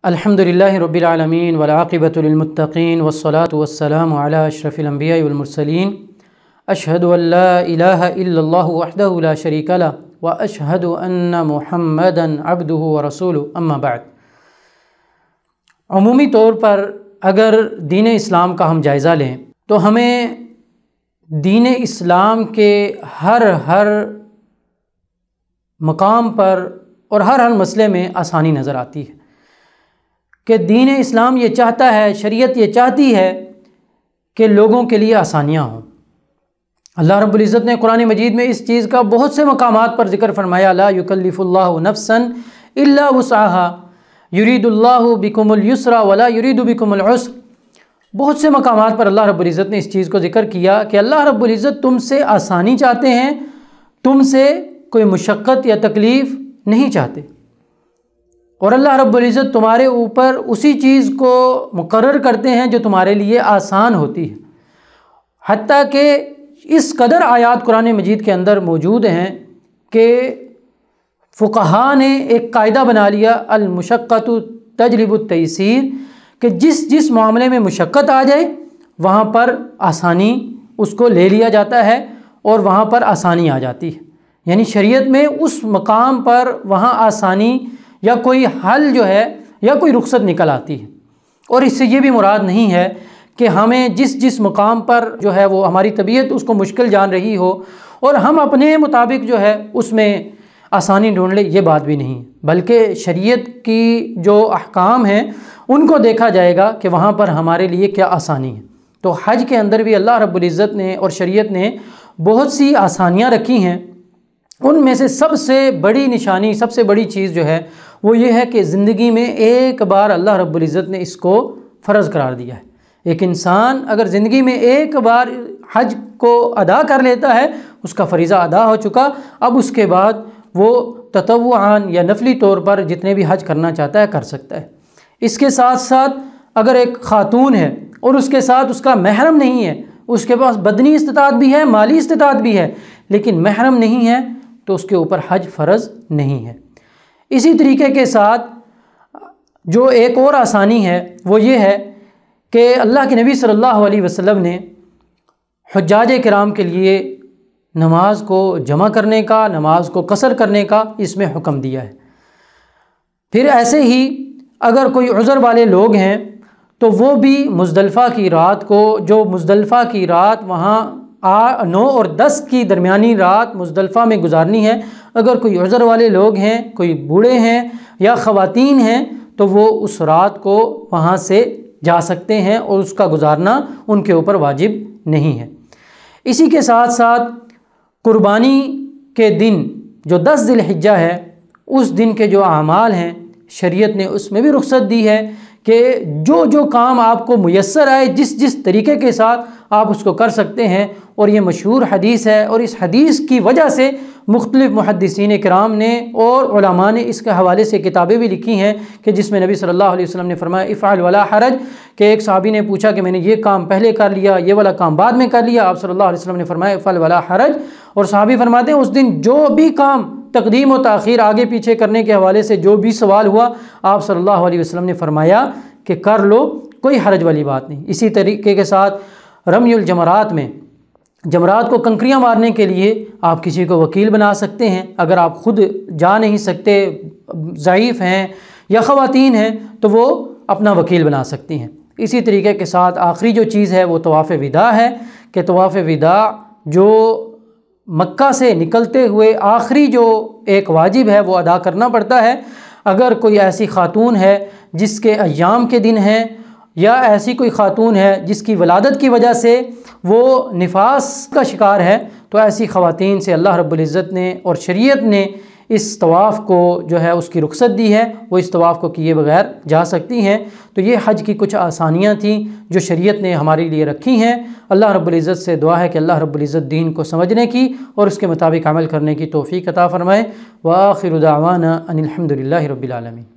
الحمدللہ رب العالمین والعاقبۃ للمتقین والصلاة والسلام علی اشرف الانبیاء والمرسلین اشہد ان لا الہ الا اللہ وحدہ لا شریک لہ واشہد ان محمدا عبدہ ورسولہ اما بعد۔ عمومی طور پر اگر دین اسلام کا ہم جائزہ لیں تو ہمیں دین اسلام کے ہر مقام پر اور ہر مسئلے میں آسانی نظر آتی ہے کہ دین اسلام یہ چاہتا ہے، شریعت یہ چاہتی ہے کہ لوگوں کے لیے آسانیاں ہوں۔ اللہ رب العزت نے قرآن مجید میں اس چیز کا بہت سے مقامات پر ذکر فرمایا، لا یکلف اللہ نفسا الا وسعها یرید اللہ بکم الیسر ولا یرید بکم العسر۔ بہت سے مقامات پر اللہ رب العزت نے اس چیز کو ذکر کیا کہ اللہ رب العزت تم سے آسانی چاہتے ہیں، تم سے کوئی مشقت یا تکلیف نہیں چاہتے، اور اللہ رب العزت تمہارے اوپر اسی چیز کو مقرر کرتے ہیں جو تمہارے لیے آسان ہوتی ہے۔ حتیٰ کہ اس قدر آیات قرآن مجید کے اندر موجود ہیں کہ فقہاء نے ایک قاعدہ بنا لیا، المشقۃ تجلب التیسیر، کہ جس معاملے میں مشقت آ جائے وہاں پر آسانی اس کو لے لیا جاتا ہے اور وہاں پر آسانی آ جاتی ہے۔ یعنی شریعت میں اس مقام پر وہاں آسانی یا کوئی حل جو ہے یا کوئی رخصت نکل آتی ہے، اور اس سے یہ بھی مراد نہیں ہے کہ ہمیں جس مقام پر جو ہے وہ ہماری طبیعت اس کو مشکل جان رہی ہو اور ہم اپنے مطابق جو ہے اس میں آسانی ڈھونڈ لیں، یہ بات بھی نہیں، بلکہ شریعت کی جو احکام ہیں ان کو دیکھا جائے گا کہ وہاں پر ہمارے لیے کیا آسانی ہے۔ تو حج کے اندر بھی اللہ رب العزت نے اور شریعت نے بہت سی آسانیاں رکھی ہیں۔ ان میں سے سب سے بڑی نشانی، سب سے بڑی چیز جو ہے وہ یہ ہے کہ زندگی میں ایک بار اللہ رب العزت نے اس کو فرض قرار دیا ہے۔ ایک انسان اگر زندگی میں ایک بار حج کو ادا کر لیتا ہے، اس کا فریضہ ادا ہو چکا، اب اس کے بعد وہ تطوعاً یا نفلی طور پر جتنے بھی حج کرنا چاہتا ہے کر سکتا ہے۔ اس کے ساتھ ساتھ اگر ایک خاتون ہے اور اس کے ساتھ اس کا محرم نہیں ہے، اس کے پاس بدنی استطاعت بھی ہے، مالی استطاعت بھی ہے، لیکن محرم نہیں ہے تو اس کے اوپر حج فرض نہیں ہے۔ اسی طریقے کے ساتھ جو ایک اور آسانی ہے وہ یہ ہے کہ اللہ کے نبی صلی اللہ علیہ وسلم نے حجاج کرام کے لیے نماز کو جمع کرنے کا، نماز کو قصر کرنے کا اس میں حکم دیا ہے۔ پھر ایسے ہی اگر کوئی عذر والے لوگ ہیں تو وہ بھی مزدلفہ کی رات کو، جو مزدلفہ کی رات وہاں 9 اور 10 کی درمیانی رات مزدلفہ میں گزارنی ہے، اگر کوئی عذر والے لوگ ہیں، کوئی بوڑھے ہیں یا خواتین ہیں تو وہ اس رات کو وہاں سے جا سکتے ہیں اور اس کا گزارنا ان کے اوپر واجب نہیں ہے۔ اسی کے ساتھ ساتھ قربانی کے دن جو 10 ذی الحجہ ہے، اس دن کے جو اعمال ہیں شریعت نے اس میں بھی رخصت دی ہے کہ جو کام آپ کو میسر آئے، جس طریقے کے ساتھ آپ اس کو کر سکتے ہیں، اور یہ مشہور حدیث ہے، اور اس حدیث کی وجہ سے مختلف محدثین کرام نے اور علماء نے اس کے حوالے سے کتابیں بھی لکھی ہیں کہ جس میں نبی صلی اللہ علیہ وسلم نے فرمایا افعل ولا حرج، کہ ایک صحابی نے پوچھا کہ میں نے یہ کام پہلے کر لیا، یہ والا کام بعد میں کر لیا، آپ صلی اللہ علیہ وسلم نے فرمایا افعل ولا حرج، اور صحابی فرماتے ہیں اس دن جو بھی کام تقدیم و تاخیر آگے پیچھے کرنے کے حوالے سے جو بھی سوال ہوا، آپ صلی اللہ علیہ وسلم نے فرمایا کہ کر لو، کوئی حرج والی بات نہیں۔ اسی طریقے کے ساتھ رمی الجمرات میں جمرات کو کنکریاں مارنے کے لیے آپ کسی کو وکیل بنا سکتے ہیں، اگر آپ خود جا نہیں سکتے، ضعیف ہیں یا خواتین ہیں تو وہ اپنا وکیل بنا سکتی ہیں۔ اسی طریقے کے ساتھ آخری جو چیز ہے وہ طواف وداع ہے کہ طواف وداع جو مکہ سے نکلتے ہوئے آخری جو ایک واجب ہے وہ ادا کرنا پڑتا ہے۔ اگر کوئی ایسی خاتون ہے جس کے ایام کے دن ہیں، یا ایسی کوئی خاتون ہے جس کی ولادت کی وجہ سے وہ نفاس کا شکار ہے، تو ایسی خواتین سے اللہ رب العزت نے اور شریعت نے اس طواف کو جو ہے اس کی رخصت دی ہے، وہ اس طواف کو کیے بغیر جا سکتی ہیں۔ تو یہ حج کی کچھ آسانیاں تھیں جو شریعت نے ہمارے لیے رکھی ہیں۔ اللہ رب العزت سے دعا ہے کہ اللہ رب العزت دین کو سمجھنے کی اور اس کے مطابق عمل کرنے کی توفیق عطا فرمائے۔ وآخر دعوانا ان الحمد للہ رب العالمین۔